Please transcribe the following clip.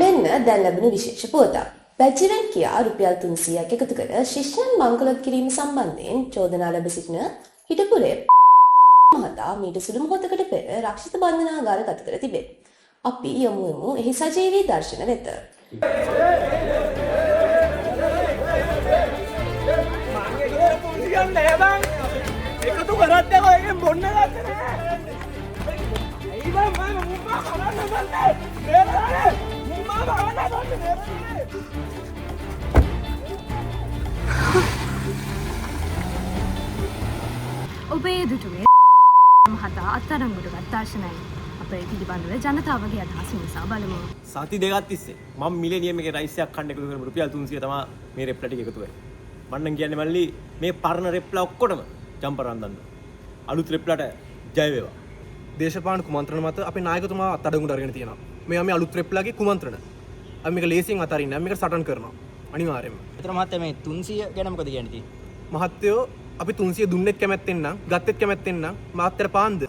මෙන්න දැන් ලැබුණු විශේෂ පුවතක්. බැජිරන් කියා රුපියල් 300ක් එකතු කර ශිෂ්‍යයන් මංකොලොත් කිරීම සම්බන්ධයෙන් චෝදනා ලැබ සිටින හිටපු රේප් මහතා මීට සුළු මොහොතකට පෙර රක්ෂිත බන්ධනාගාර ගත කර තිබේ. අපි යමු එහි සජීවී දර්ශන වෙත. එකතු කරත් එකෙන් බොන්න ගත්තේ නෑ. ඇයි මම මුම්මා කරන්න බෑ. මේක මුම්මා කරන්න බෑ. ඔබේ දුටුවේ මහතා අත්අඩංගුවට ගත් දර්ශනයි. අපේ පිළිබඳව ජනතාවගේ අදහස් නිසා බලමු. සති දෙකක් තිස්සේ මම මිලේනියම් එකේ රයිස් එකක් කන්න එකතු කරගෙන රුපියල් 300 තමයි මේ රෙප්ලා ටික එකතු වෙන්නේ. මම නම් කියන්නේ මල්ලි මේ පරණ රෙප්ලා ඔක්කොටම ජම්පර් අන්දන්න. අලුත් රෙප්ලාට ජය වේවා. දේශපාලන කුමන්ත්‍රණ මත අපේ නායකතුමා අත්අඩංගුවට අරගෙන තියෙනවා. මේ අලුත් රෙප්ලාගේ කුමන්ත්‍රණ. අපි මේක ලේසියෙන් අතාරින්නේ නැහැ. මේක සටන් කරනවා. අනිවාර්යයෙන්ම. ඒතර මහත්තයා මේ 300 ගැන මොකද කියන්නේ? මහත්තයෝ අපි 300 දුන්නෙත් කැමැත්තෙන් නම් ගත්තෙත් කැමැත්තෙන් නම් මාත්‍තර පාන්ද